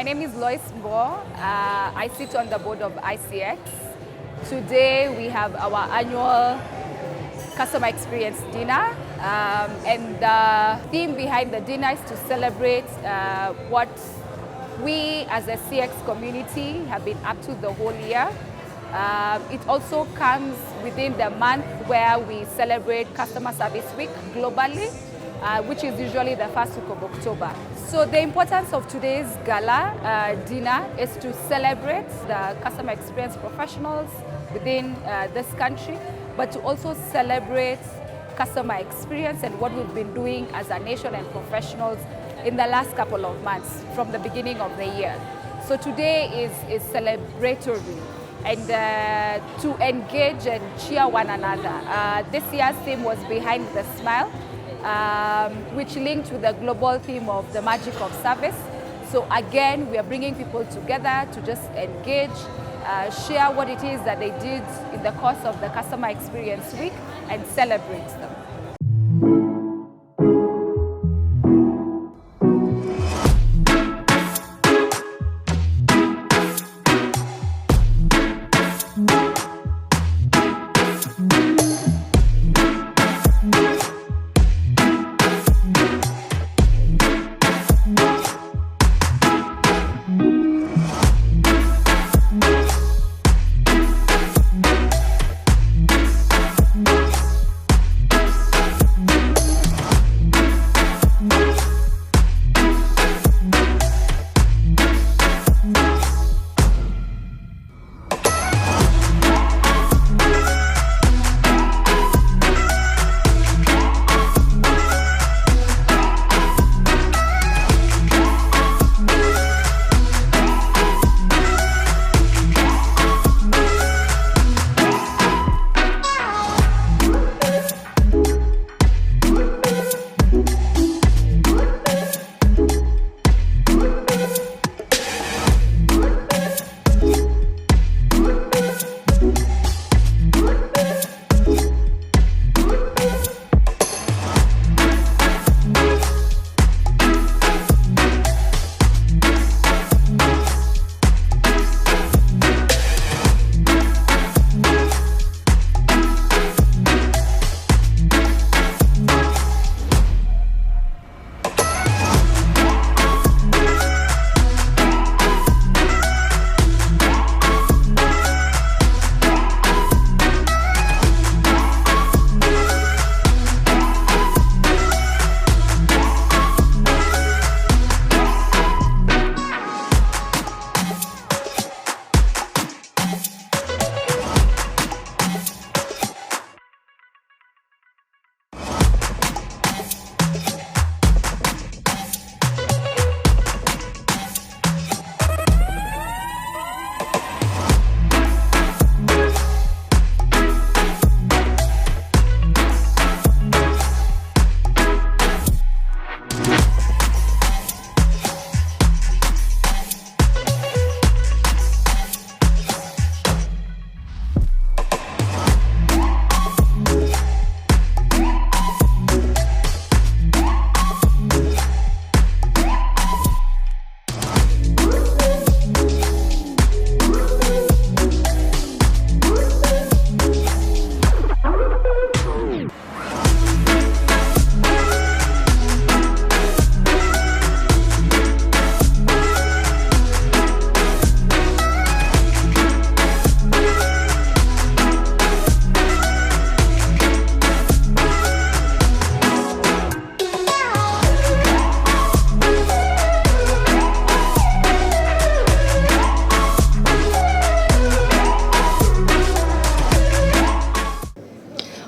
name is Lois Mbo. I sit on the board of ICX. Today we have our annual customer experience dinner, and the theme behind the dinner is to celebrate what we as a CX community have been up to the whole year. It also comes within the month where we celebrate Customer Service Week globally, which is usually the first week of October. So the importance of today's gala dinner is to celebrate the customer experience professionals within this country, but to also celebrate customer experience and what we've been doing as a nation and professionals in the last couple of months from the beginning of the year. So today is celebratory and to engage and cheer one another. This year's theme was Behind the Smile, which linked with the global theme of the magic of service. So again, we are bringing people together to just engage, share what it is that they did in the course of the Customer Experience Week and celebrate them.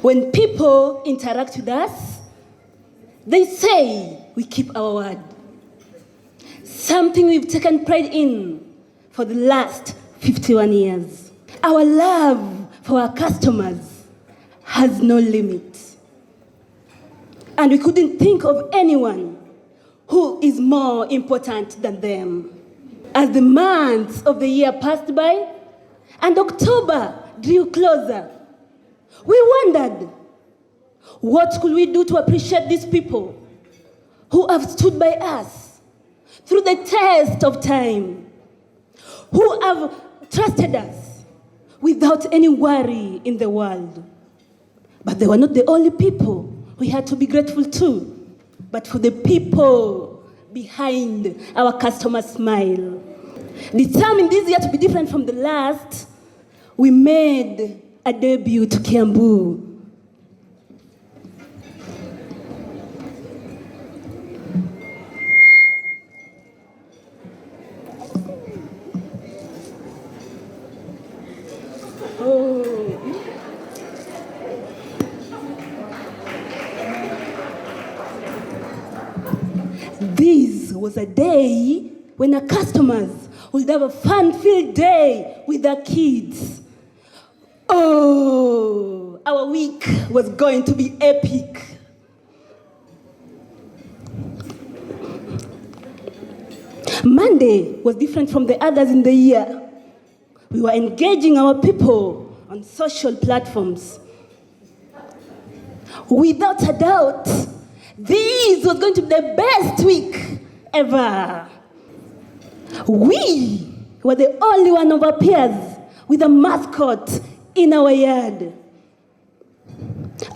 When people interact with us, they say we keep our word. Something we've taken pride in for the last 51 years. Our love for our customers has no limit. And we couldn't think of anyone who is more important than them. As the months of the year passed by and October drew closer, we wondered, what could we do to appreciate these people who have stood by us through the test of time, who have trusted us without any worry in the world. But they were not the only people we had to be grateful to, but for the people behind our customer smile. Determined this year to be different from the last, we made a debut to Kiambu. This was a day when our customers would have a fun-filled day with their kids. Oh, our week was going to be epic. Monday was different from the others in the year. We were engaging our people on social platforms. Without a doubt, this was going to be the best week ever. We were the only one of our peers with a mascot in our yard.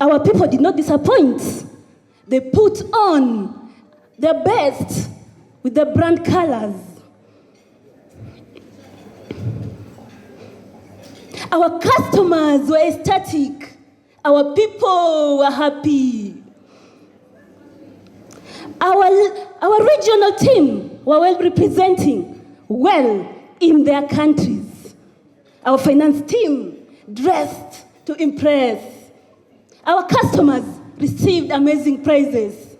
Our people did not disappoint. They put on their best with the brand colors. Our customers were ecstatic. Our people were happy. Our regional team were well representing well in their countries. Our finance team dressed to impress. Our customers received amazing prizes.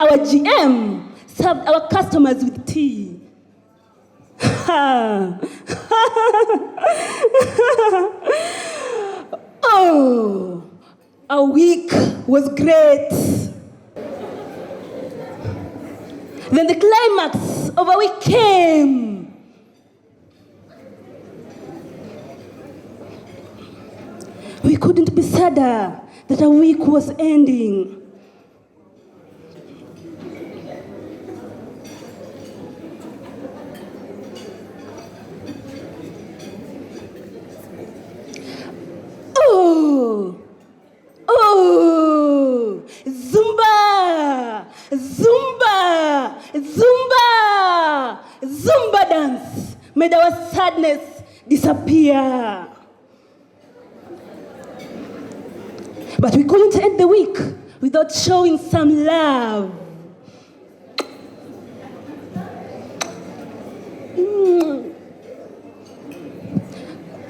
Our GM served our customers with tea. Oh, our week was great. Then the climax of our week came. We couldn't be sadder that our week was ending. Oh, Zumba, Zumba, Zumba, Zumba dance made our sadness disappear. But we couldn't end the week without showing some love.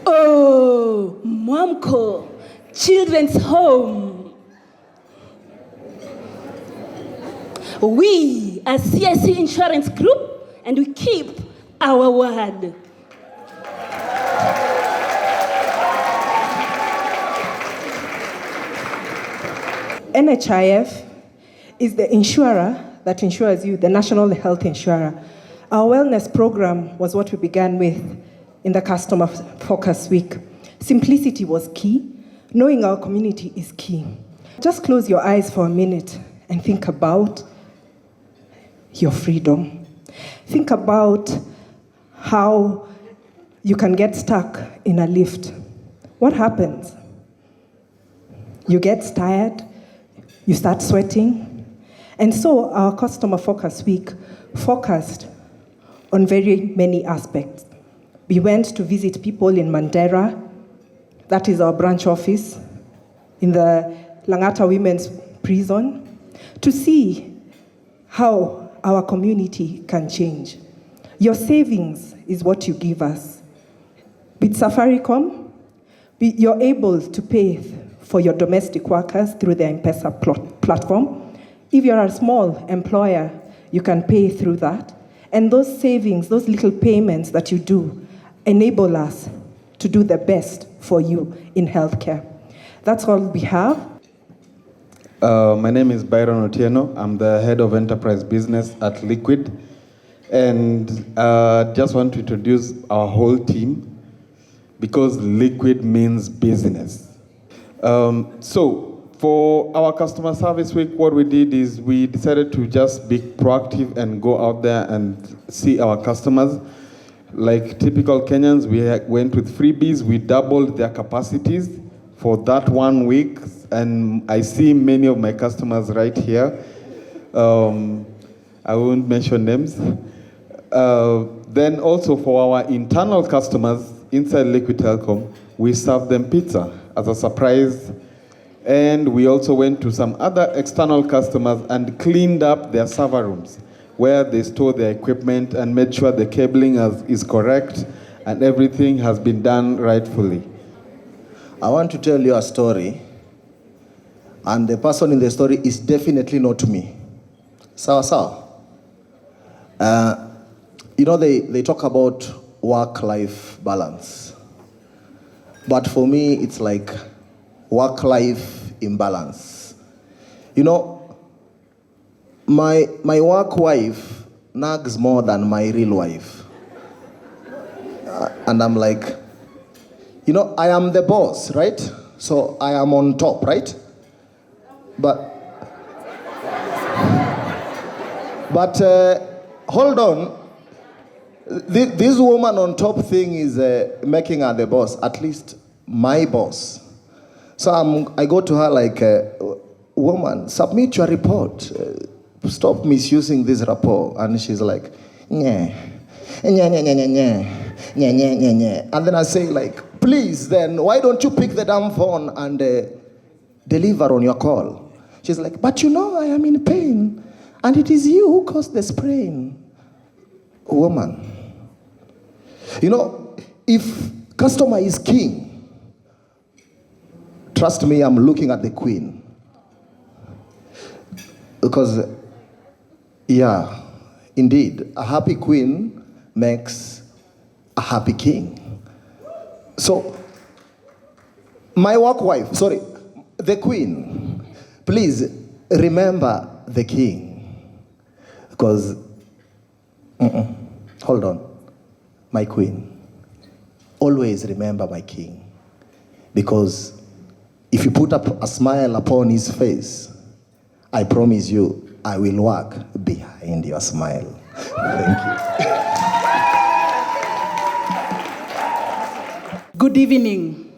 Oh, Mwamko Children's Home. We are CIC Insurance Group, and we keep our word. NHIF is the insurer that insures you, the National Health Insurer. Our wellness program was what we began with in the Customer Focus Week. Simplicity was key. Knowing our community is key. Just close your eyes for a minute and think about your freedom. Think about how you can get stuck in a lift. What happens? You get tired, you start sweating. And so our Customer Focus Week focused on very many aspects. We went to visit people in Mandera. That is our branch office in the Langata Women's Prison, to see how our community can change. Your savings is what you give us. With Safaricom, you're able to pay for your domestic workers through the M-Pesa platform. If you're a small employer, you can pay through that. And those savings, those little payments that you do, enable us to do the best for you in healthcare. That's all we have. My name is Byron Otieno. I'm the head of enterprise business at Liquid. And just want to introduce our whole team because Liquid means business. So For our customer service week, what we did is we decided to just be proactive and go out there and see our customers. Like typical Kenyans, we went with freebies. We doubled their capacities for that 1 week. And I see many of my customers right here. I won't mention names. Then also for our internal customers inside Liquid Telecom, we served them pizza as a surprise. And we also went to some other external customers and cleaned up their server rooms where they store their equipment and made sure the cabling is correct and everything has been done rightfully. I want to tell you a story, and the person in the story is definitely not me. Sawa sawa. They talk about work-life balance. But for me, it's like work-life imbalance. My work wife nags more than my real wife. And I'm like, I am the boss, right? So I am on top, right? But hold on. This woman on top thing is making her the boss, at least my boss. So I go to her like, woman, submit your report. Stop misusing this rapport. And she's like, nye. And then I say like, please then, why don't you pick the damn phone and deliver on your call? She's like, but I am in pain. And it is you who caused the sprain. Woman. If customer is king, trust me, I'm looking at the queen. Because, yeah, indeed, a happy queen makes a happy king. So, my work wife, the queen, please remember the king. Because, hold on, my queen, always remember my king. Because if you put up a smile upon his face, I promise you, I will work behind your smile. Thank you. Good evening.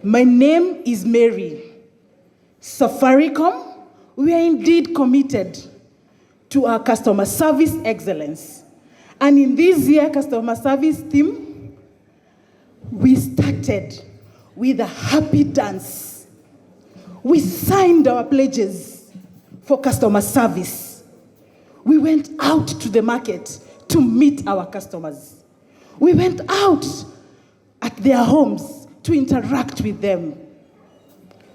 My name is Mary. Safaricom, we are indeed committed to our customer service excellence. And in this year customer service theme, we started with a happy dance. We signed our pledges for customer service. We went out to the market to meet our customers. We went out at their homes to interact with them.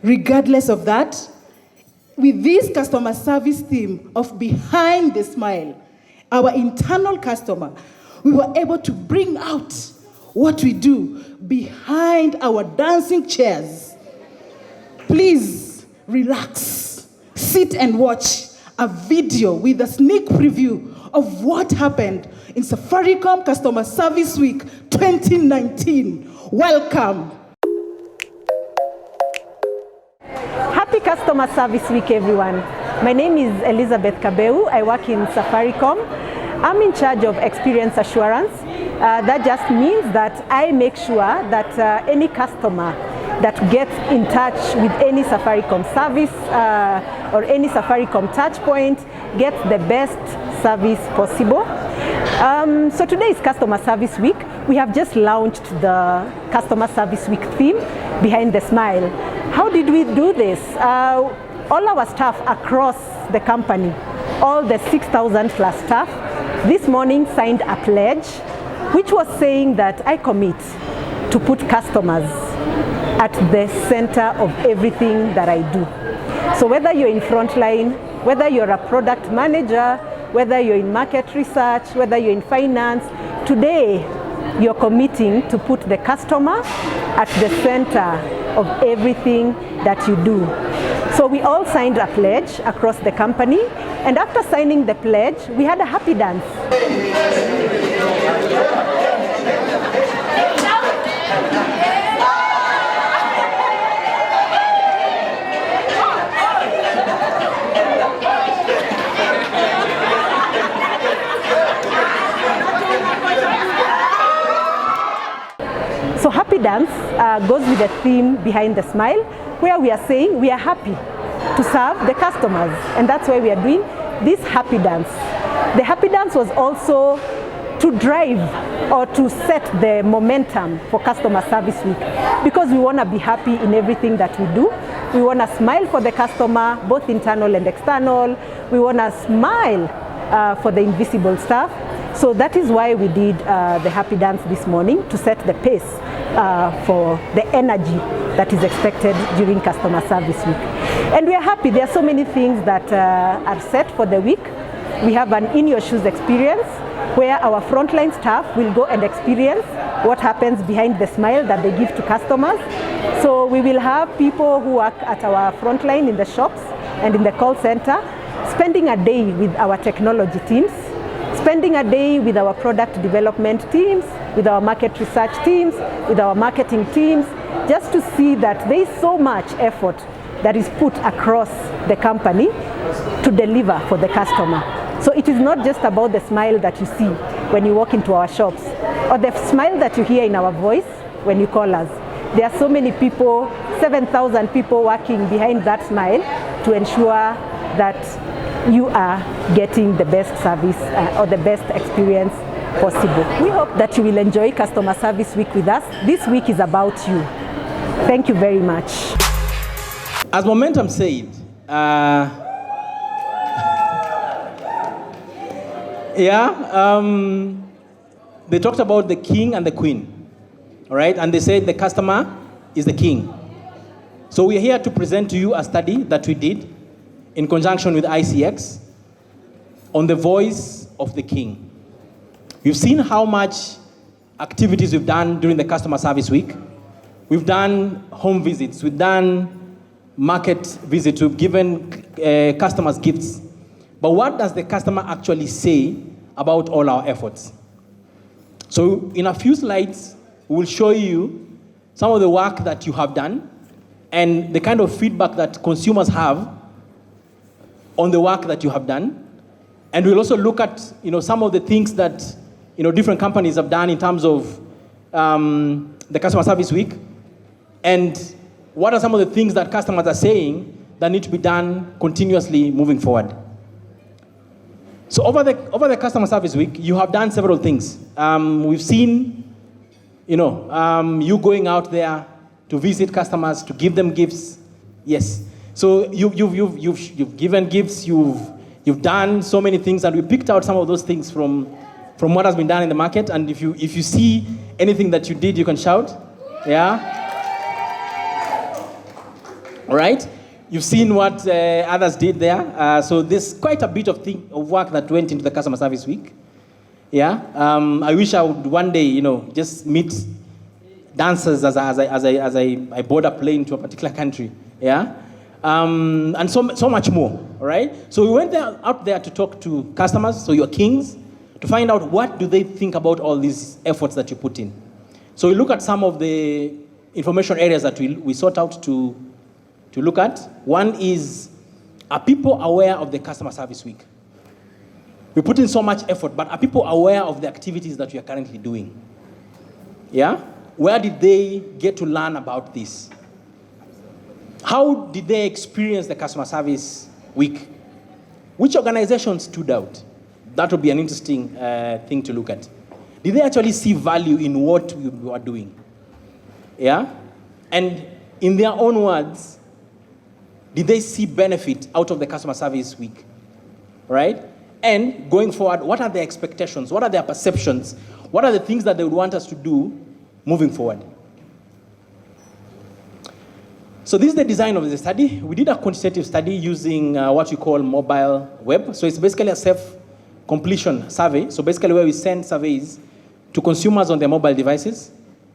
Regardless of that, with this customer service theme of behind the smile, our internal customer, we were able to bring out what we do behind our dancing chairs. Please relax, sit and watch a video with a sneak preview of what happened in Safaricom Customer Service Week 2019. Welcome. Happy Customer Service Week, everyone. My name is Elizabeth Kabeu. I work in Safaricom. I'm in charge of experience assurance. That just means that I make sure that any customer that gets in touch with any Safaricom service or any Safaricom touch point gets the best service possible. So today is Customer Service Week. We have just launched the Customer Service Week theme, Behind the Smile. How did we do this? All our staff across the company, all the 6,000 plus staff, this morning signed a pledge which was saying that I commit to put customers at the center of everything that I do. So whether you're in frontline, whether you're a product manager, whether you're in market research, whether you're in finance, today you're committing to put the customer at the center of everything that you do. So we all signed a pledge across the company, and after signing the pledge, we had a happy dance. happy dance goes with the theme behind the smile, where we are saying we are happy to serve the customers, and that's why we are doing this happy dance. The happy dance was also to drive or to set the momentum for Customer Service Week, because we want to be happy in everything that we do. We want to smile for the customer, both internal and external. We want to smile for the invisible staff. So that is why we did the happy dance this morning, to set the pace for the energy that is expected during Customer Service Week. And we are happy. There are so many things that are set for the week. We have an In Your Shoes experience, where our frontline staff will go and experience what happens behind the smile that they give to customers. So we will have people who work at our frontline in the shops and in the call center, spending a day with our technology teams, spending a day with our product development teams, with our market research teams, with our marketing teams, just to see that there is so much effort that is put across the company to deliver for the customer. So it is not just about the smile that you see when you walk into our shops, or the smile that you hear in our voice when you call us. There are so many people, 7,000 people working behind that smile to ensure that you are getting the best service or the best experience possible. We hope that you will enjoy Customer Service Week with us. This week is about you. Thank you very much. As Momentum said, they talked about the king and the queen, all right? And they said the customer is the king. So we are here to present to you a study that we did in conjunction with ICX on the voice of the king. We've seen how much activities we've done during the Customer Service Week. We've done home visits, we've done market visits, we've given customers gifts. But what does the customer actually say about all our efforts? So in a few slides, we will show you some of the work that you have done and the kind of feedback that consumers have on the work that you have done. And we'll also look at some of the things that different companies have done in terms of the Customer Service Week, and what are some of the things that customers are saying that need to be done continuously moving forward. So over the Customer Service Week, you have done several things. We've seen, you going out there to visit customers, to give them gifts. Yes. So you've given gifts. You've done so many things, and we picked out some of those things from what has been done in the market. And if you see anything that you did, you can shout. Yeah. All right. You've seen what others did there. So there's quite a bit of work that went into the Customer Service Week. Yeah. I wish I would one day, just meet dancers as I board a plane to a particular country. Yeah. And so much more. All right. So we went out there to talk to customers, so your kings, to find out what do they think about all these efforts that you put in. So we look at some of the information areas that we sought out to look at. One is, are people aware of the Customer Service Week? We put in so much effort, but are people aware of the activities that we are currently doing? Yeah? Where did they get to learn about this? How did they experience the Customer Service Week? Which organizations stood out? That would be an interesting thing to look at. Did they actually see value in what we were doing? Yeah? And in their own words, did they see benefit out of the Customer Service Week? Right? And going forward, what are their expectations? What are their perceptions? What are the things that they would want us to do moving forward? So this is the design of the study. We did a quantitative study using what we call mobile web. So it's basically a self-completion survey. So basically where we send surveys to consumers on their mobile devices.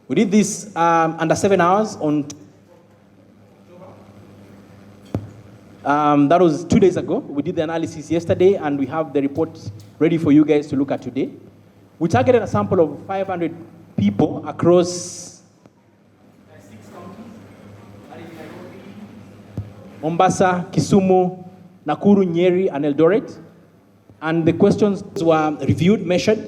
We did this under 7 hours on that was 2 days ago. We did the analysis yesterday, and we have the report ready for you guys to look at today. We targeted a sample of 500 people across 6 counties: Mombasa, Kisumu, Nakuru, Nyeri, and Eldoret. And the questions were reviewed, measured,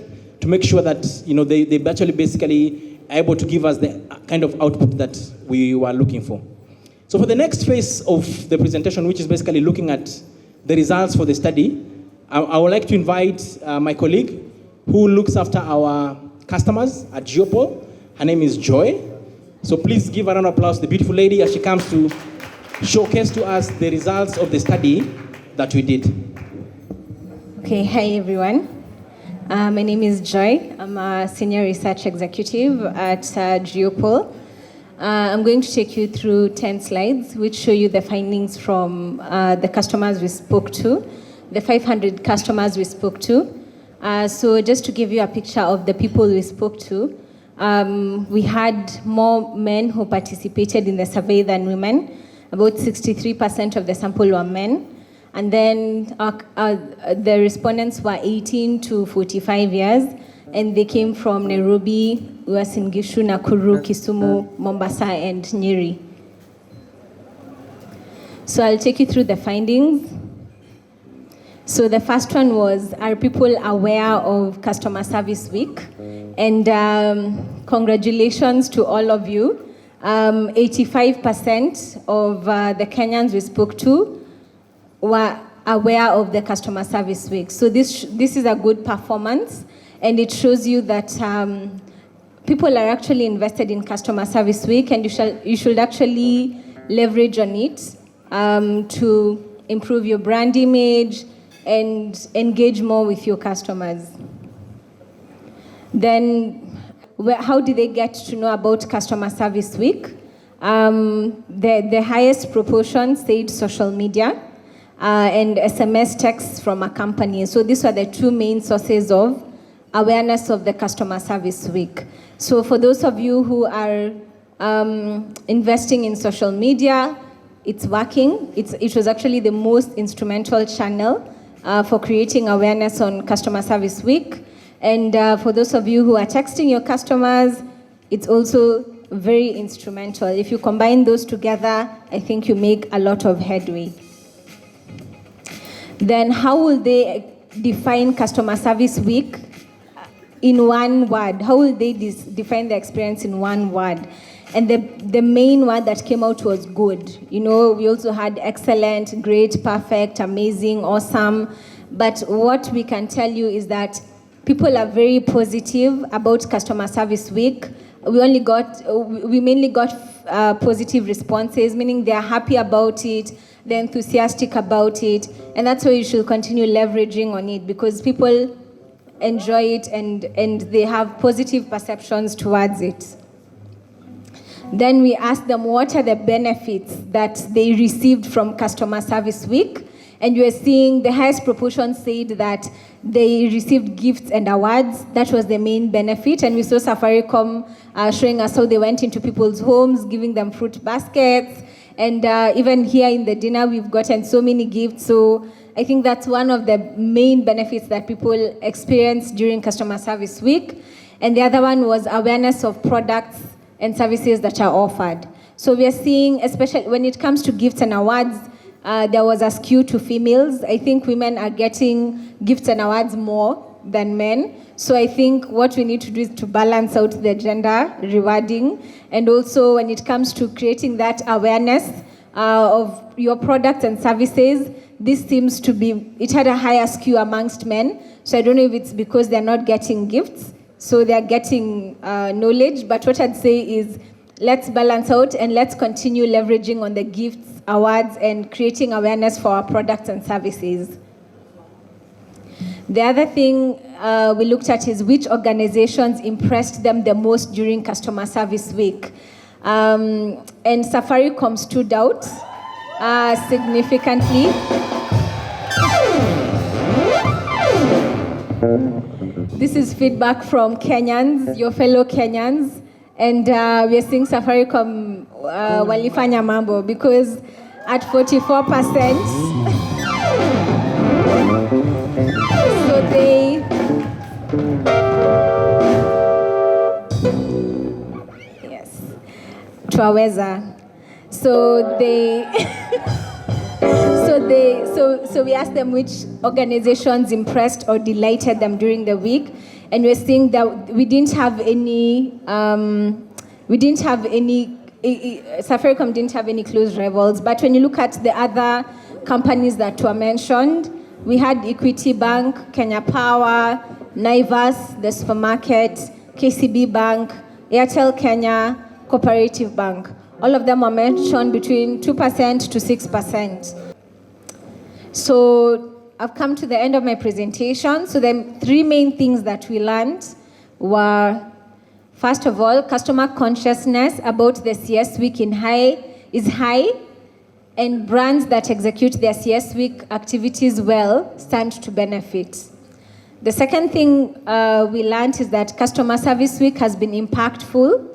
to make sure that they actually basically able to give us the kind of output that we were looking for. So for the next phase of the presentation, which is basically looking at the results for the study, I would like to invite my colleague who looks after our customers at Geopol. Her name is Joy. So please give a round of applause to the beautiful lady as she comes to showcase to us the results of the study that we did. Okay, hi everyone. My name is Joy. I'm a senior research executive at Geopol. I'm going to take you through 10 slides which show you the findings from the customers we spoke to, the 500 customers we spoke to. So just to give you a picture of the people we spoke to, we had more men who participated in the survey than women. About 63% of the sample were men. And then the respondents were 18 to 45 years, and they came from Nairobi, Uasin Gishu, Nakuru, Kisumu, Mombasa, and Nyeri. So I'll take you through the findings. So the first one was, are people aware of Customer Service Week? And congratulations to all of you. 85% of the Kenyans we spoke to were aware of the Customer Service Week. So this is a good performance, and it shows you that people are actually invested in Customer Service Week, and you should actually leverage on it to improve your brand image and engage more with your customers. Then, how did they get to know about Customer Service Week? The highest proportion said social media and SMS texts from a company. So these were the two main sources of awareness of the Customer Service Week. So for those of you who are investing in social media, it's working. It was actually the most instrumental channel for creating awareness on Customer Service Week. And for those of you who are texting your customers, it's also very instrumental. If you combine those together, I think you make a lot of headway. Then how will they define Customer Service Week in one word? How will they define the experience in one word? And the main word that came out was good. You know, we also had excellent, great, perfect, amazing, awesome. But what we can tell you is that people are very positive about Customer Service Week. We mainly got positive responses, meaning they're happy about it, they're enthusiastic about it, and that's why you should continue leveraging on it, because people enjoy it and they have positive perceptions towards it. Then we asked them what are the benefits that they received from Customer Service Week, and you are seeing the highest proportion said that they received gifts and awards. That was the main benefit, and we saw Safaricom showing us how they went into people's homes, giving them fruit baskets, and even here in the dinner we've gotten so many gifts. So I think that's one of the main benefits that people experience during Customer Service Week. And the other one was awareness of products and services that are offered. So we are seeing, especially when it comes to gifts and awards, there was a skew to females. I think women are getting gifts and awards more than men. So I think what we need to do is to balance out the gender rewarding. And also when it comes to creating that awareness of your products and services, this seems to be, it had a higher skew amongst men. So I don't know if it's because they're not getting gifts, so they're getting knowledge. But what I'd say is, let's balance out and let's continue leveraging on the gifts, awards, and creating awareness for our products and services. The other thing we looked at is which organizations impressed them the most during Customer Service Week. And Safaricom stood out significantly. This is feedback from Kenyans, your fellow Kenyans. And we are seeing Safaricom walifanya mambo, because at 44%, so they, yes, twaweza. So they, so so we asked them which organizations impressed or delighted them during the week, and we're seeing that we didn't have any. Safaricom didn't have any close rivals, but when you look at the other companies that were mentioned, we had Equity Bank, Kenya Power, Naivas, the supermarket, KCB Bank, Airtel Kenya, Cooperative Bank. All of them were mentioned between 2% to 6%. So I've come to the end of my presentation. So the three main things that we learned were, first of all, customer consciousness about the CS Week is high, and brands that execute their CS Week activities well stand to benefit. The second thing we learned is that Customer Service Week has been impactful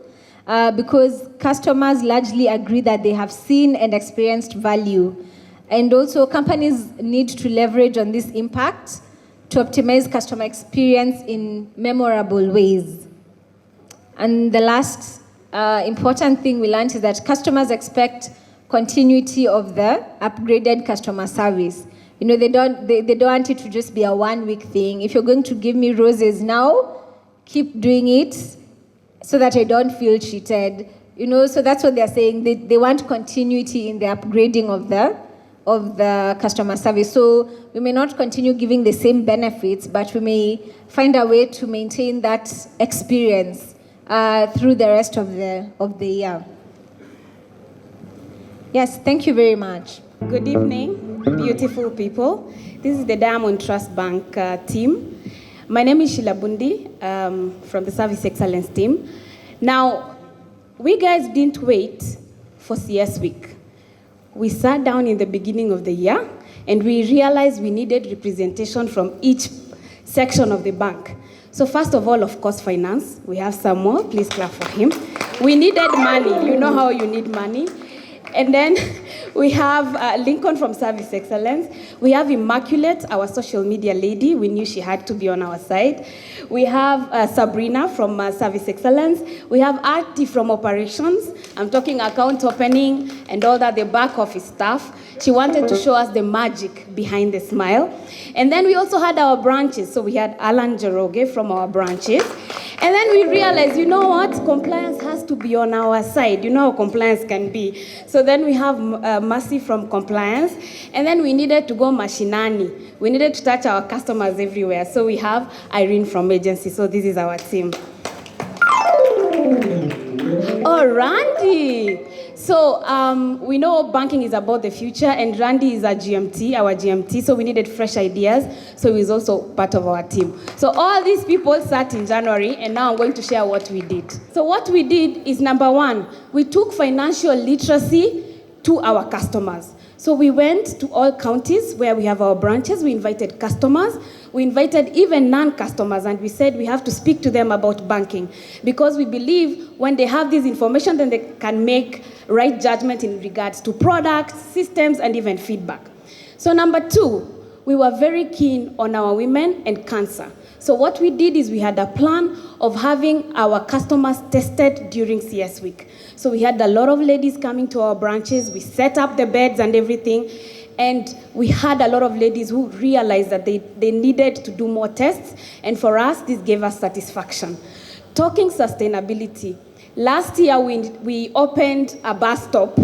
because customers largely agree that they have seen and experienced value. And also companies need to leverage on this impact to optimize customer experience in memorable ways. And the last important thing we learned is that customers expect continuity of the upgraded customer service. You know, they don't want it to just be a one-week thing. If you're going to give me roses now, keep doing it so that I don't feel cheated. You know, so that's what they're saying. They want continuity in the upgrading of the customer service. So we may not continue giving the same benefits, but we may find a way to maintain that experience through the rest of the year. Yes, thank you very much. Good evening, beautiful people. This is the Diamond Trust Bank team. My name is Sheila Bundi from the Service Excellence team. Now, we guys didn't wait for CS Week. We sat down in the beginning of the year and we realized we needed representation from each section of the bank. So first of all, of course, finance. We have Samuel, please clap for him. We needed money. You know how you need money. And then we have Lincoln from Service Excellence. We have Immaculate, our social media lady. We knew she had to be on our side. We have Sabrina from Service Excellence. We have Arti from Operations. I'm talking account opening and all that, the back office stuff. She wanted to show us the magic behind the smile. And then we also had our branches. So we had Alan Jeroge from our branches. And then we realized, you know what? Compliance has to be on our side. You know how compliance can be. So then we have Mercy from compliance. And then we needed to go mashinani. We needed to touch our customers everywhere. So we have Irene from agency. So this is our team. Oh, Randy. So we know banking is about the future, and Randy is our GMT, so we needed fresh ideas, so he's also part of our team. So all these people sat in January, and now I'm going to share what we did. So what we did is, number one, we took financial literacy to our customers. So we went to all counties where we have our branches, we invited customers, we invited even non-customers, and we said we have to speak to them about banking, because we believe when they have this information, then they can make right judgment in regards to products, systems, and even feedback. So number two, we were very keen on our women and cancer. So what we did is we had a plan of having our customers tested during CS Week. So we had a lot of ladies coming to our branches, we set up the beds and everything, and we had a lot of ladies who realized that they needed to do more tests, and for us, this gave us satisfaction. Talking sustainability, last year we opened a bus stop.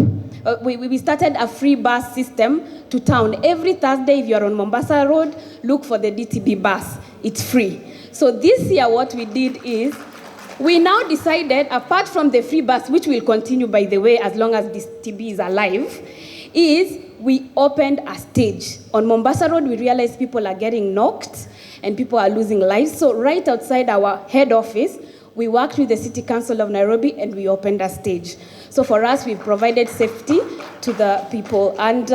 We started a free bus system to town. Every Thursday, if you're on Mombasa Road, look for the DTB bus. It's free. So this year, what we did is, we now decided, apart from the free bus, which will continue, by the way, as long as this TB is alive, is we opened a stage. On Mombasa Road, we realized people are getting knocked and people are losing lives. So right outside our head office, we worked with the City Council of Nairobi and we opened a stage. So for us, we've provided safety to the people. And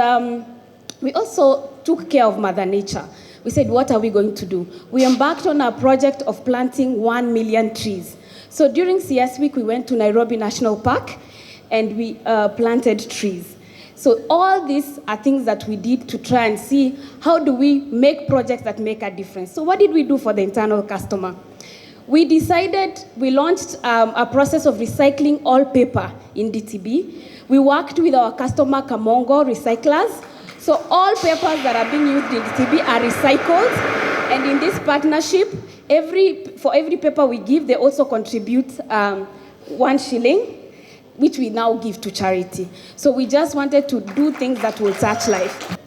we also took care of Mother Nature. We said, what are we going to do? We embarked on a project of planting 1 million trees. So during CS Week, we went to Nairobi National Park and we planted trees. So all these are things that we did to try and see how do we make projects that make a difference. So what did we do for the internal customer? We launched a process of recycling all paper in DTB. We worked with our customer Kamongo recyclers. So all papers that are being used in DTB are recycled, and in this partnership, for every paper we give, they also contribute 1 shilling, which we now give to charity. So we just wanted to do things that will touch life.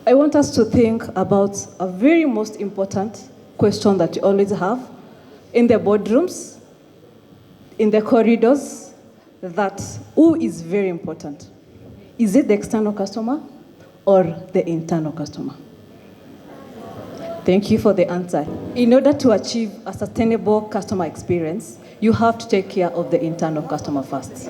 I want us to think about a very most important question that you always have in the boardrooms, in the corridors, that who is very important? Is it the external customer or the internal customer? Thank you for the answer. In order to achieve a sustainable customer experience, you have to take care of the internal customer first.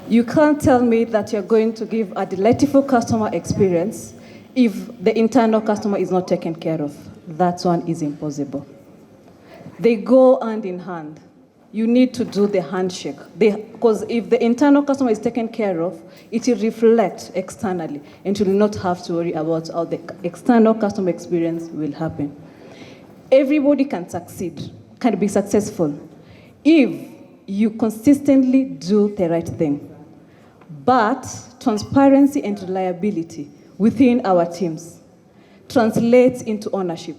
You can't tell me that you're going to give a delightful customer experience if the internal customer is not taken care of. That one is impossible. They go hand in hand. You need to do the handshake. Because if the internal customer is taken care of, it will reflect externally, and you will not have to worry about how the external customer experience will happen. Everybody can succeed, can be successful, if you consistently do the right thing. But transparency and reliability within our teams translates into ownership.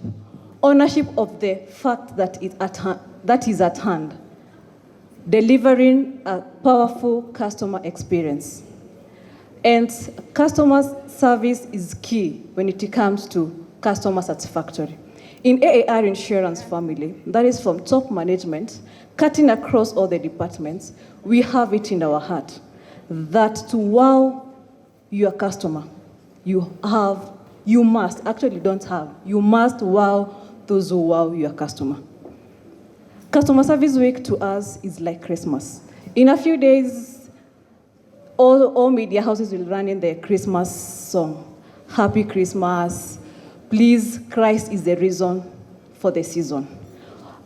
Ownership of the fact that is at hand. Delivering a powerful customer experience. And customer service is key when it comes to customer satisfactory. In AAR Insurance family, that is from top management, cutting across all the departments, we have it in our heart that to wow your customer, you must wow those who wow your customer. Customer Service Week to us is like Christmas. In a few days, all media houses will run in their Christmas song. Happy Christmas. Please, Christ is the reason for the season.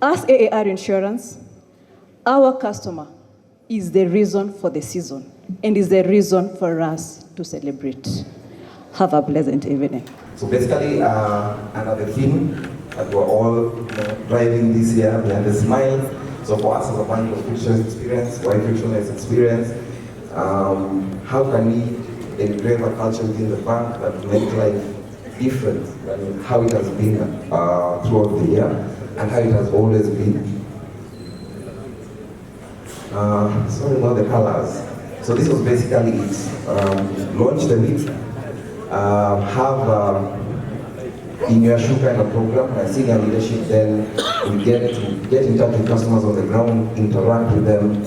As AAR Insurance, our customer is the reason for the season and is the reason for us to celebrate. Have a pleasant evening. So basically, under the theme that we're all driving this year, we had a smile. So for us as a bank of frictionless experience, why frictionless experience? How can we engrave a culture within the bank that will make life different than how it has been throughout the year and how it has always been? Sorry about the colors. So this was basically it. Launch the week. Have in your shoe kind of program, my senior leadership, then we get in touch with customers on the ground, interact with them,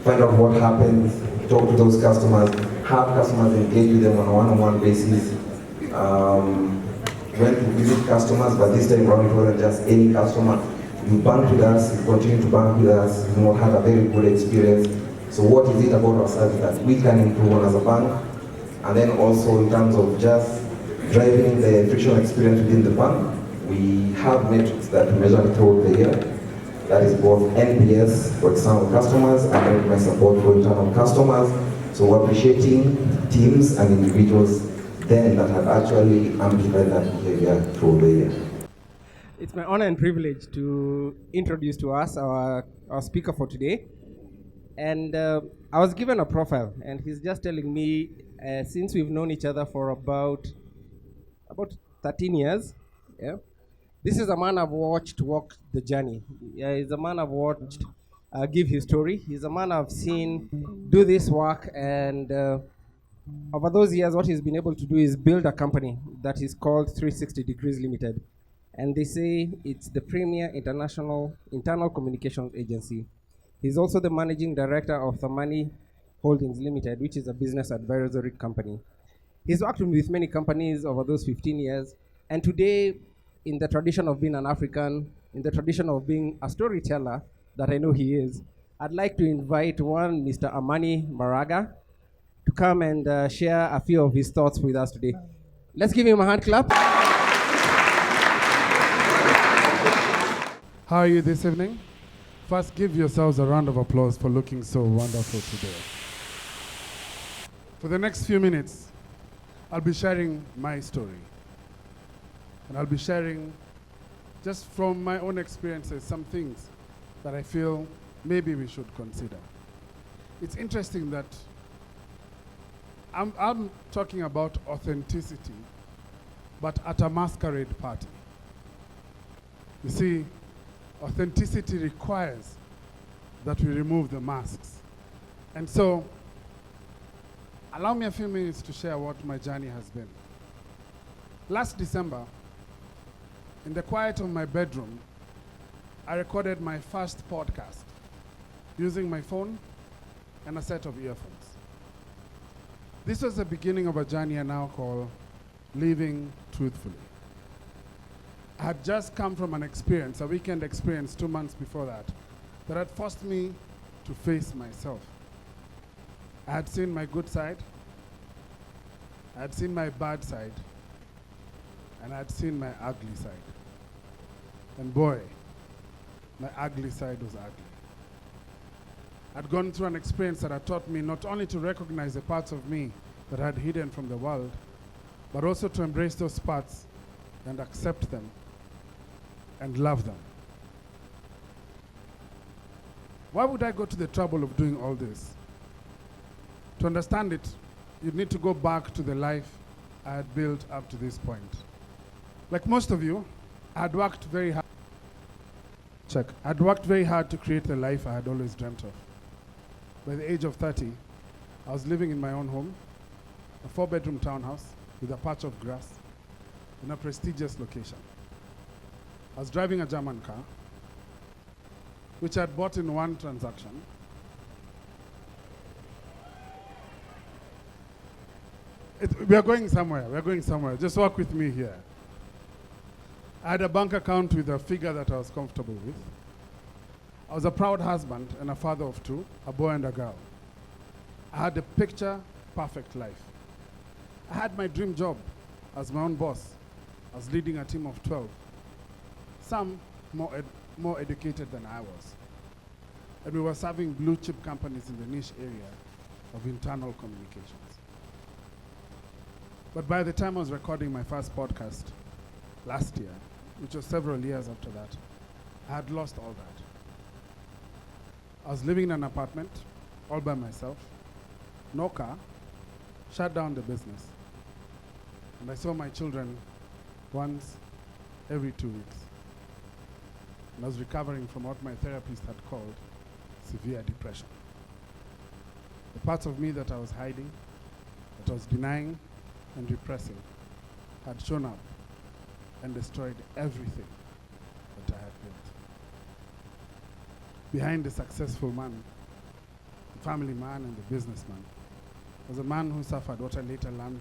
find out what happens, talk to those customers, have customers engage with them on a one-on-one basis. Went to visit customers, but this time around it wasn't just any customer. You bank with us, you continue to bank with us, you had a very good experience. So what is it about our service that we can improve on as a bank? And then also in terms of just driving the frictional experience within the bank, we have metrics that we measure throughout the year. That is both NPS for external customers and NPS support for internal customers. So we're appreciating teams and individuals then that have actually amplified that behavior through the year. It's my honor and privilege to introduce to us our speaker for today. And I was given a profile, and he's just telling me, since we've known each other for about 13 years, yeah, this is a man I've watched walk the journey. He's a man I've watched give his story. He's a man I've seen do this work, and over those years, what he's been able to do is build a company that is called 360 Degrees Limited. And they say it's the premier international internal communications agency. He's also the managing director of Thamani Holdings Limited, which is a business advisory company. He's worked with many companies over those 15 years. And today, in the tradition of being an African, in the tradition of being a storyteller that I know he is, I'd like to invite one Mr. Amani Maraga to come and share a few of his thoughts with us today. Let's give him a hand clap. How are you this evening? First, give yourselves a round of applause for looking so wonderful today. For the next few minutes, I'll be sharing my story. And I'll be sharing, just from my own experiences, some things that I feel maybe we should consider. It's interesting that I'm talking about authenticity, but at a masquerade party. You see, authenticity requires that we remove the masks. And so, allow me a few minutes to share what my journey has been. Last December, in the quiet of my bedroom, I recorded my first podcast using my phone and a set of earphones. This was the beginning of a journey I now call Living Truthfully. I had just come from an experience, a weekend experience 2 months before that had forced me to face myself. I had seen my good side, I had seen my bad side, and I had seen my ugly side. And boy, my ugly side was ugly. I'd gone through an experience that had taught me not only to recognize the parts of me that I had hidden from the world, but also to embrace those parts and accept them and love them. Why would I go to the trouble of doing all this? To understand it, you'd need to go back to the life I had built up to this point. Like most of you, I had worked very hard. I'd worked very hard to create the life I had always dreamt of. By the age of 30, I was living in my own home, a 4-bedroom townhouse with a patch of grass in a prestigious location. I was driving a German car, which I had bought in one transaction. We are going somewhere. Just walk with me here. I had a bank account with a figure that I was comfortable with. I was a proud husband and a father of 2, a boy and a girl. I had a picture-perfect life. I had my dream job as my own boss. I was leading a team of 12, some more educated than I was. And we were serving blue-chip companies in the niche area of internal communications. But by the time I was recording my first podcast last year, which was several years after that, I had lost all that. I was living in an apartment all by myself, no car, shut down the business. And I saw my children once every 2 weeks. And I was recovering from what my therapist had called severe depression. The parts of me that I was hiding, that I was denying and repressing, had shown up and destroyed everything that I had built. Behind the successful man, the family man and the businessman, was a man who suffered what I later learned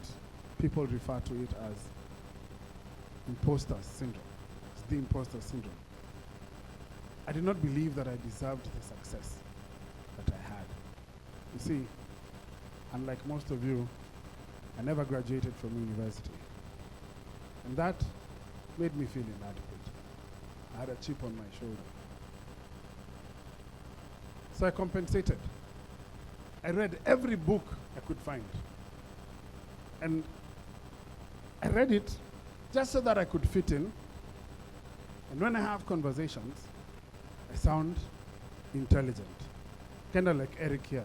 people refer to it as imposter syndrome. It's the imposter syndrome. I did not believe that I deserved the success that I had. You see, unlike most of you, I never graduated from university. And that made me feel inadequate. I had a chip on my shoulder. So I compensated. I read every book I could find. And I read it just so that I could fit in. And when I have conversations, I sound intelligent. Kind of like Eric here.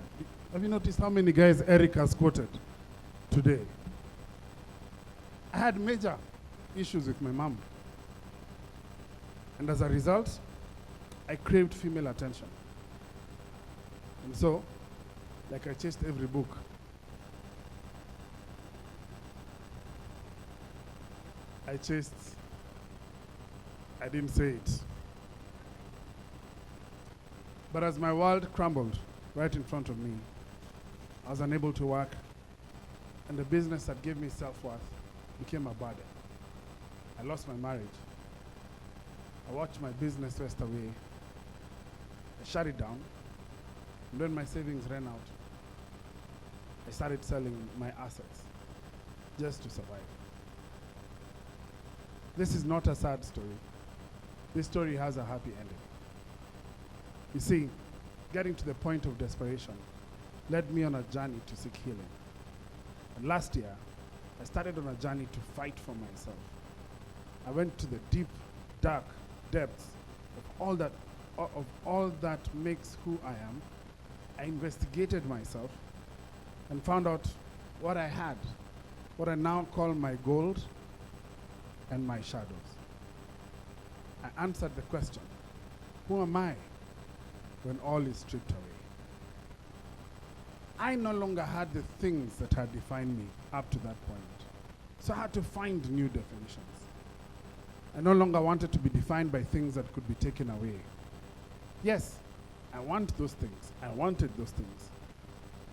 Have you noticed how many guys Eric has quoted today? I had major issues with my mom. And as a result, I craved female attention. And so, like I chased every book. I didn't say it. But as my world crumbled right in front of me, I was unable to work, and the business that gave me self-worth became a burden. I lost my marriage. I watched my business waste away. I shut it down, and when my savings ran out, I started selling my assets just to survive. This is not a sad story. This story has a happy ending. You see, getting to the point of desperation led me on a journey to seek healing. And last year, I started on a journey to fight for myself. I went to the deep, dark depths of all that makes who I am. I investigated myself and found out what I had, what I now call my gold and my shadows. I answered the question, who am I when all is stripped away? I no longer had the things that had defined me up to that point. So I had to find new definitions. I no longer wanted to be defined by things that could be taken away. Yes, I want those things. I wanted those things.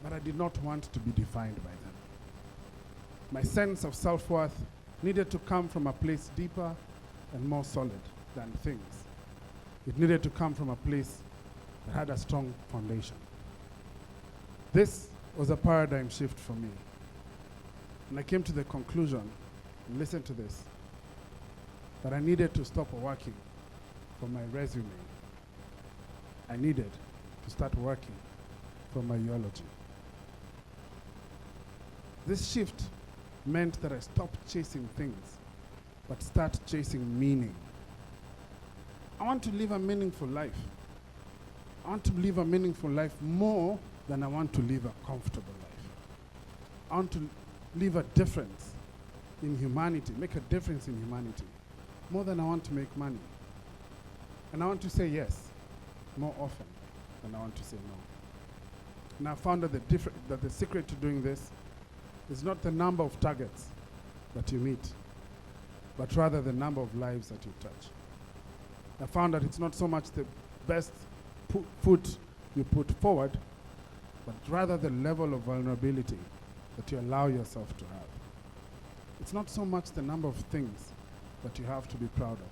But I did not want to be defined by them. My sense of self-worth needed to come from a place deeper and more solid than things. It needed to come from a place that had a strong foundation. This was a paradigm shift for me. And I came to the conclusion, and listen to this, that I needed to stop working for my resume. I needed to start working for my eulogy. This shift meant that I stopped chasing things, but start chasing meaning. I want to live a meaningful life. I want to live a meaningful life more than I want to live a comfortable life. I want to live a difference in humanity, make a difference in humanity, more than I want to make money. And I want to say yes more often than I want to say no. And I found that the secret to doing this is not the number of targets that you meet, but rather the number of lives that you touch. I found that it's not so much the best foot you put forward, but rather the level of vulnerability that you allow yourself to have. It's not so much the number of things that you have to be proud of.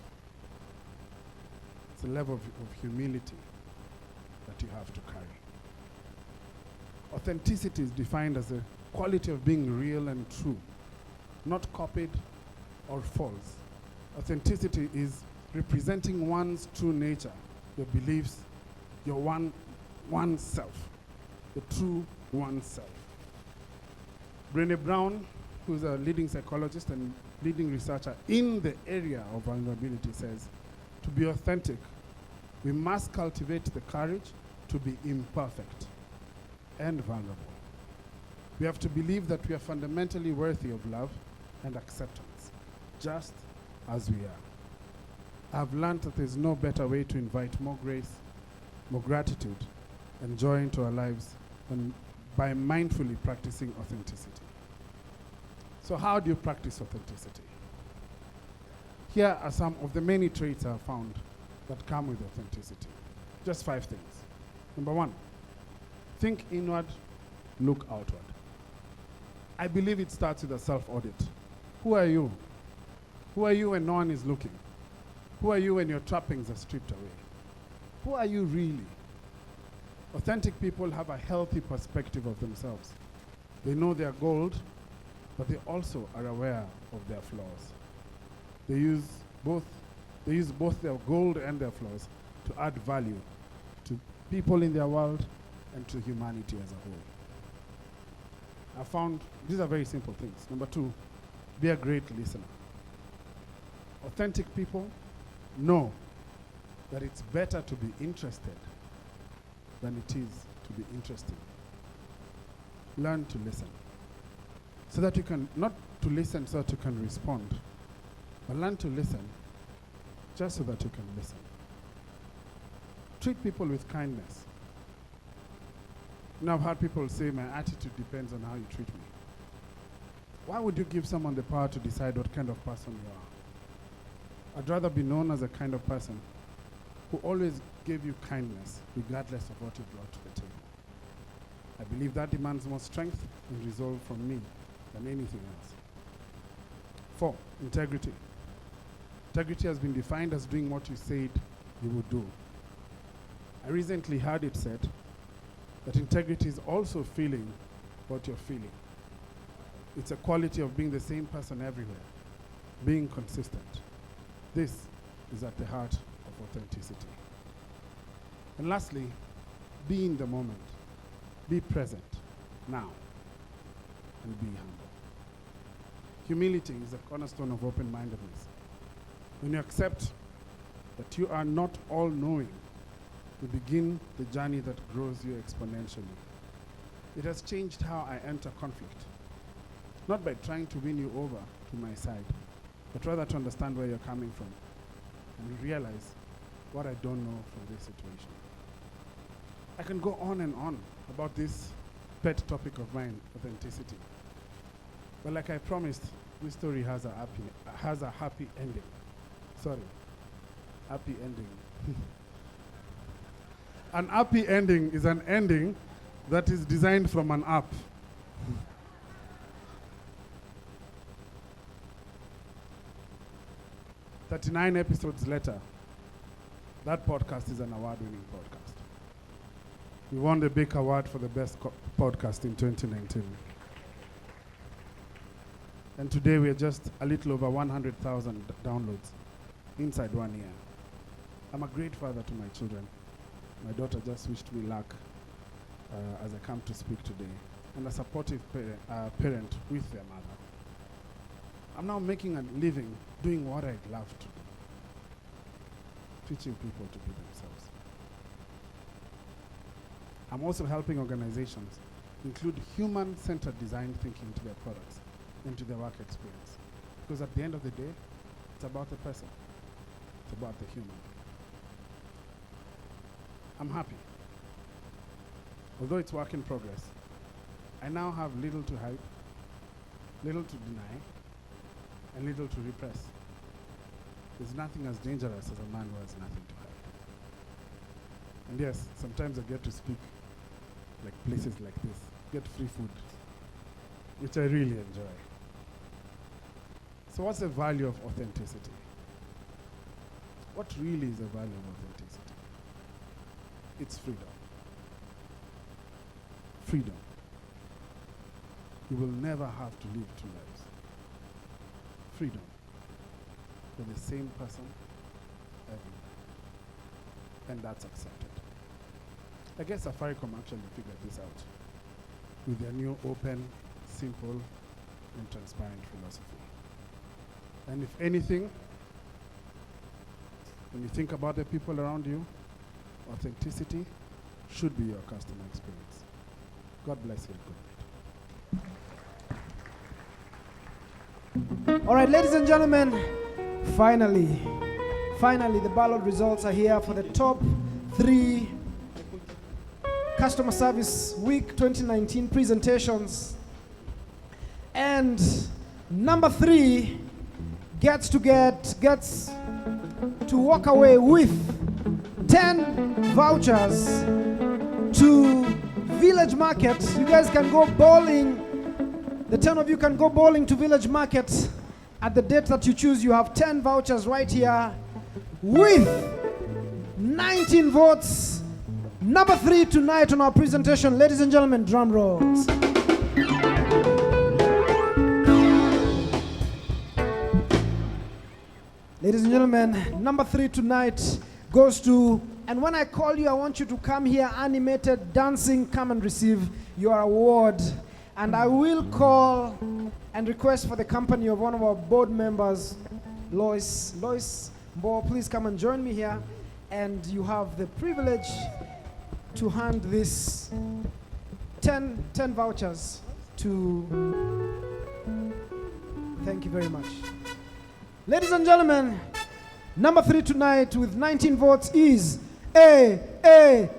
It's the level of humility that you have to carry. Authenticity is defined as the quality of being real and true, not copied or false. Authenticity is representing one's true nature, your beliefs, your oneself, the true oneself. Brené Brown, who's a leading psychologist and leading researcher in the area of vulnerability, says, to be authentic, we must cultivate the courage to be imperfect and vulnerable. We have to believe that we are fundamentally worthy of love and acceptance, just as we are. I've learned that there's no better way to invite more grace, more gratitude, and joy into our lives than by mindfully practicing authenticity. So how do you practice authenticity? Here are some of the many traits I've found that come with authenticity. Just 5 things. Number 1, think inward, look outward. I believe it starts with a self-audit. Who are you? Who are you when no one is looking? Who are you when your trappings are stripped away? Who are you really? Authentic people have a healthy perspective of themselves. They know their gold, but they also are aware of their flaws. They use both their gold and their flaws to add value to people in their world and to humanity as a whole. I found these are very simple things. Number 2, be a great listener. Authentic people know that it's better to be interested than it is to be interesting. Learn to listen. So that you can, not to listen so that you can respond, but learn to listen just so that you can listen. Treat people with kindness. Now I've heard people say my attitude depends on how you treat me. Why would you give someone the power to decide what kind of person you are? I'd rather be known as a kind of person who always gave you kindness regardless of what you brought to the table. I believe that demands more strength and resolve from me than anything else. 4, integrity. Integrity has been defined as doing what you said you would do. I recently heard it said that integrity is also feeling what you're feeling. It's a quality of being the same person everywhere, being consistent. This is at the heart of authenticity. And lastly, be in the moment. Be present now and be humble. Humility is a cornerstone of open-mindedness. When you accept that you are not all-knowing, you begin the journey that grows you exponentially. It has changed how I enter conflict. not by trying to win you over to my side, but rather to understand where you're coming from and realize what I don't know from this situation. I can go on and on about this pet topic of mine, authenticity. But like I promised, this story has a happy ending. Sorry, happy ending. An happy ending is an ending that is designed from an app. 39 episodes later, that podcast is an award-winning podcast. We won the big award for the best podcast in 2019. And today we're just a little over 100,000 downloads inside 1 year. I'm a great father to my children. My daughter just wished me luck as I come to speak today, and a supportive parent with their mother. I'm now making a living doing what I'd love to do, teaching people to be themselves. I'm also helping organizations include human-centered design thinking to their products and to their work experience. Because at the end of the day, it's about the person. It's about the human. I'm happy. Although it's work in progress, I now have little to hide, little to deny, and little to repress. There's nothing as dangerous as a man who has nothing to hide. And yes, sometimes I get to speak like places like this, get free food, which I really enjoy. So what's the value of authenticity? What really is the value of authenticity? It's freedom. Freedom. You will never have to live two lives. Freedom. You're the same person everywhere. And that's accepted. I guess Safaricom actually figured this out with their new open, simple, and transparent philosophy. And if anything, when you think about the people around you, authenticity should be your customer experience. God bless you. Good night. All right, ladies and gentlemen, finally, the ballot results are here for the top 3 Customer Service Week 2019 presentations. And number 3 gets to walk away with 10 vouchers to Village Market. You guys can go bowling. The 10 of you can go bowling to Village Market at the date that you choose. You have 10 vouchers right here with 19 votes. Number 3 tonight on our presentation. Ladies and gentlemen, drum rolls. Ladies and gentlemen, number 3 tonight goes to, and when I call you, I want you to come here, animated, dancing, come and receive your award. And I will call and request for the company of one of our board members, Lois. Lois Mbo, please come and join me here. And you have the privilege to hand this 10 vouchers to, thank you very much. Ladies and gentlemen, number 3 tonight with 19 votes is AAR!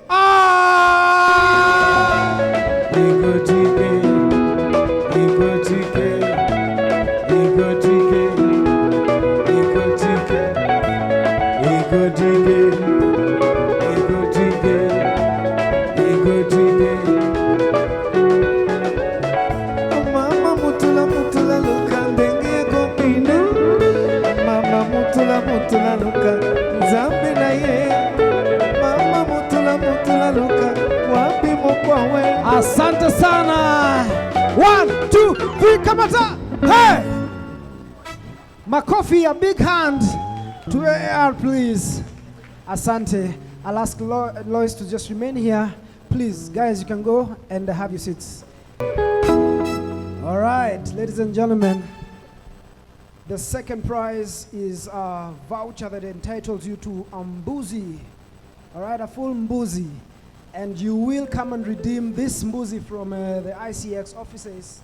Asante sana. 1, 2, 3, kamata. Hey! Makofi, a big hand to AAR, please. Asante. I'll ask Lois to just remain here. Please, guys, you can go and have your seats. All right, ladies and gentlemen, the second prize is a voucher that entitles you to a mbuzi. All right, a full mbuzi. And you will come and redeem this mbuzi from the ICX offices.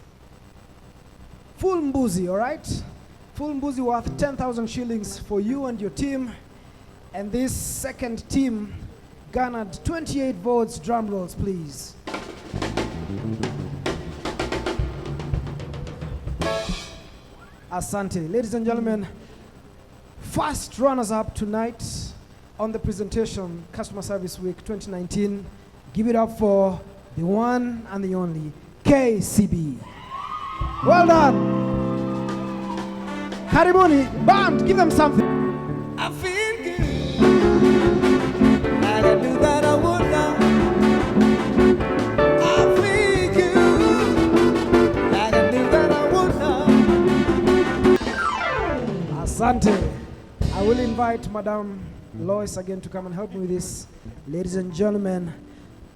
Full Mbuzi, all right? Full Mbuzi worth 10,000 shillings for you and your team. And this second team garnered 28 votes. Drum rolls, please. Asante. Ladies and gentlemen, first runners-up tonight on the presentation, Customer Service Week 2019. Give it up for the one and the only KCB. Well done. Karibuni, band, give them something. I feel good. Like I knew that I would now. I feel good. Like I knew that I would now. Asante. I will invite Madame Lois again to come and help me with this. Ladies and gentlemen,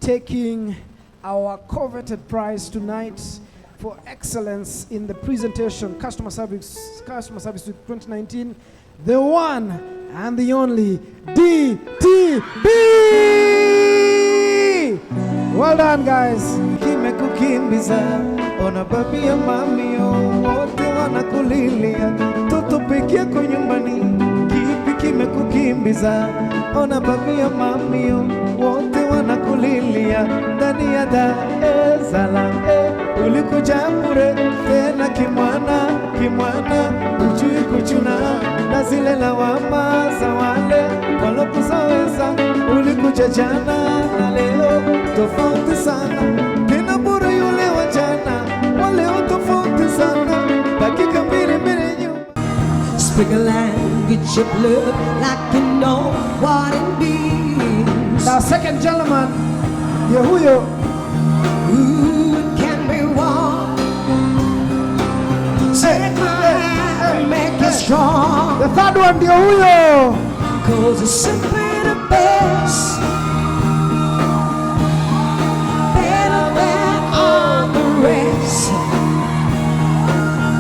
taking our coveted prize tonight for excellence in the presentation, Customer Service Week 2019, the one and the only DTB. Well done, guys. Kimekukimbiza ona babi ya mami wote wanakulilia toto peke yako nyumbani. Kipi kimekukimbiza ona babi ya mami wote wanakulilia ndani ya Dar es Salaam. Ulikuja bure tena kimwana ujui kuchuna na zile lawama za wale walokusaweza. Ulikuja jana na leo tofauti sana, tena bure yule wa jana waleo tofauti sana. Dakika mbili nyuma. Speak a language of love like you know what it means. Now second gentleman, Yehuyo. Who can be wrong? Take my hand, make it strong. The third one, Yehuyo. 'Cause it's simply the best. Better than all the rest.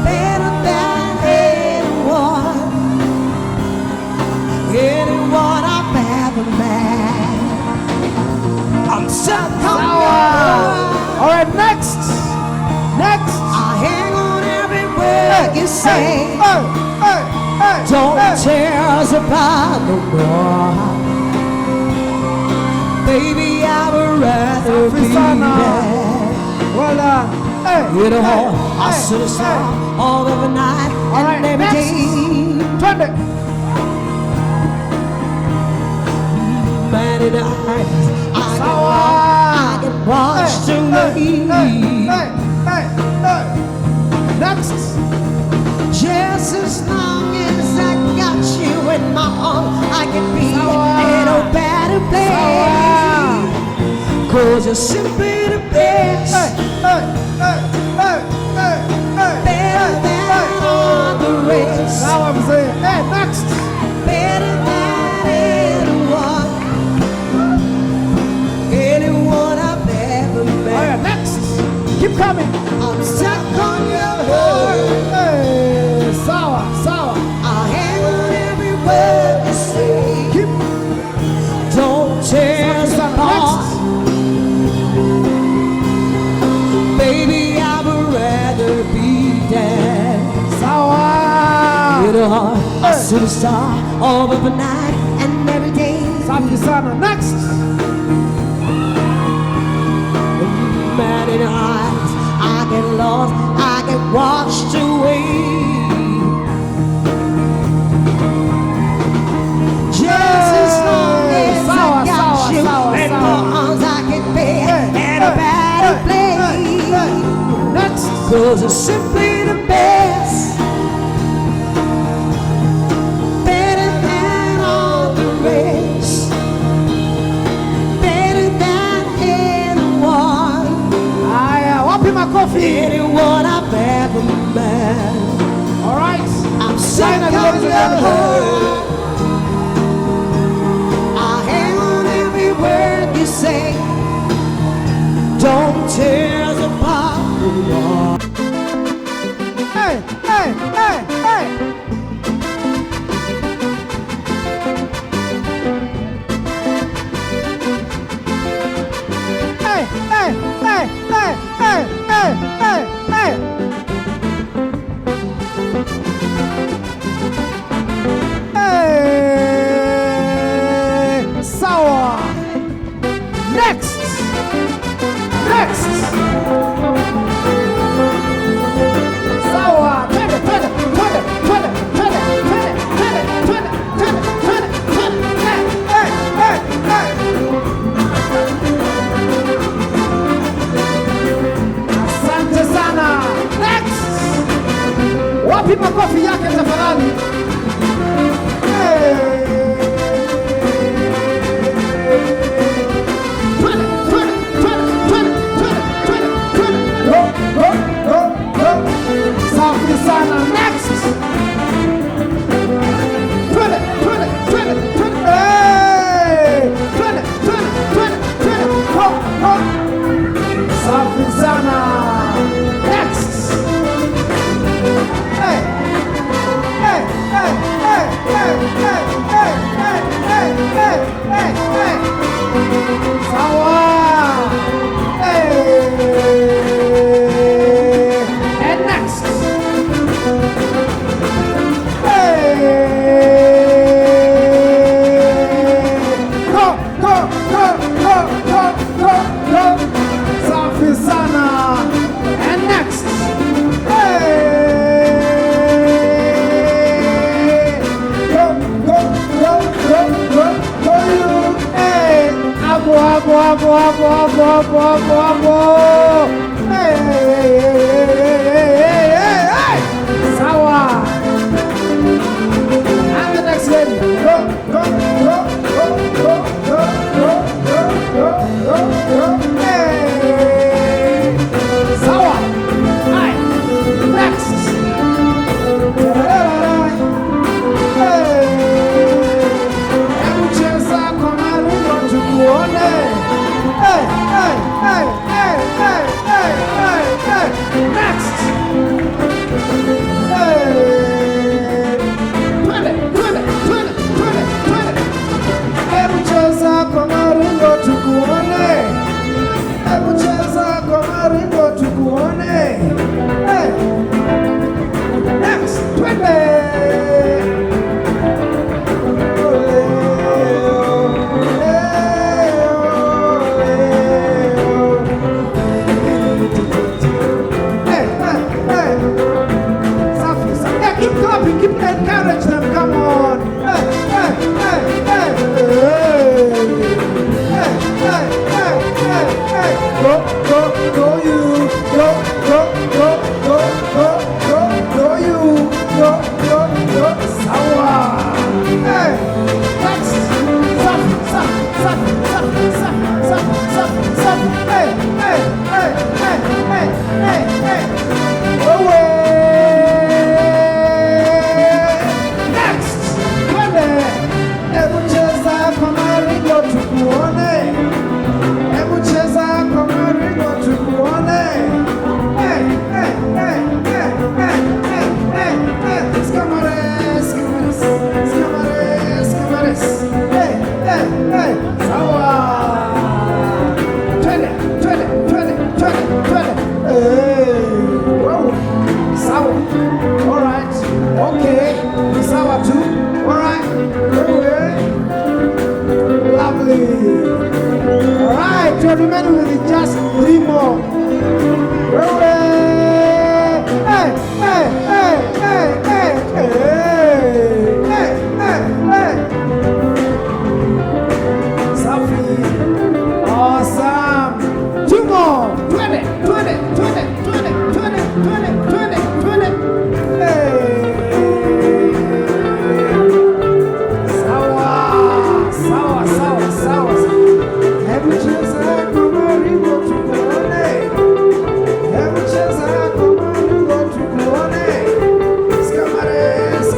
Better than anyone I've ever met. I'm stuck on you. All right, next. I hang on every word you say. Don't tear us apart no more. Baby, I would rather be dead. Well done. You know, I should have slept all of the night and every day. Man, and I get washed away. Next. Just as long as I got you in my arms, I can be in a better place. 'Cause you're simply the best. Better than all the rest. Now I'm saying, hey, next. Better than anyone I've ever met. All right, next. Keep coming. I'm stuck on your heart. Hey, sour. I hang on every word you say. Don't tear us apart. Baby, I would rather be dead. Sour. You know, a superstar all of the night and every day. Next. Man in eyes, I get lost, I get washed away. Just as long as I got you in my arms, I can be in a better place. Next. 'Cause it's simply the best. Better than all the rest. Better than anyone. My coffee. Anyone I've ever met. All right. I'm stuck on your heart. I hang on every word you say. Don't tear us apart. Hey. Next. Next. Sawa. Twende, twende, twende, twende, twende, twende, twende, twende, twende, twende, twende. Hey, hey, hey, asante sana. Next. Wapi makofi yake tafadhali? Safi sana. Next. Twende, twende, twende, twende. Hey! Twende, twende, twende, twende. Ho, ho. Safi sana. Next. Hey. Hey, hey, hey, hey, hey, hey, hey, hey, hey, hey, hey. Sawa. Hey. And next. Hey. Go, go, go, go, go, go, go. Safi sana. And next. Hey. Go, go, go, go, go, go, you. Hey. Abo, abo, abo, abo, abo, abo, abo, abo. Hey, hey, hey, hey, hey, hey. Sawa. And the next lady. Go, go, go, go, go, go, go, go, go, go, go. Hey. Sawa. Hi. Next. Hey. Hebu cheza kwa maringo tukuone. Hey, hey, hey, hey, hey, hey, hey, hey. Next. Hey. Twende, twende, twende, twende, twende. Hebu cheza kwa maringo tukuone. Hebu cheza kwa maringo tukuone. Hey. Next. Twende. Keep clapping, keep encourage them, come on. Hey, hey, hey, hey, hey, hey, hey, hey, hey. Go, go, go, you. Go, go, go, go, go, go, go, you. Go, go, go. Sawa. Hey, next. Stop, stop, stop, stop, stop, stop, stop, stop. Hey, hey, hey, hey, hey, hey, hey. Away. Hebu cheza kwa maringo tukuone. Hebu cheza kwa maringo tukuone. Hey, hey, hey, hey, hey, hey, hey, hey. Skamares, skamares, skamares, skamares. Hey, hey, hey. Sawa. Twende, twende, twende, twende, twende. Hey, wow. Sawa. All right. Okay. Sawa too. All right. Lovely. All right, you're remaining with just 3 more. Hey, hey, hey, hey, hey, hey, hey, hey, hey. Safi. Awesome. 2 more. 20, 20, 20, 20, 20, 20, 20, 20. Hey. Sawa, sawa, sawa, sawa. Hebu cheza kwa maringo tukuone. Hebu cheza kwa maringo tukuone. Skamares,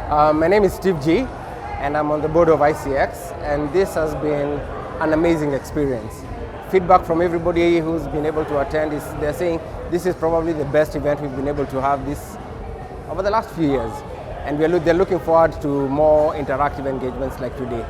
My name is Steve G, and I'm on the board of ICX, and this has been an amazing experience. Feedback from everybody who's been able to attend is they're saying this is probably the best event we've been able to have this over the last few years, and they're looking forward to more interactive engagements like today.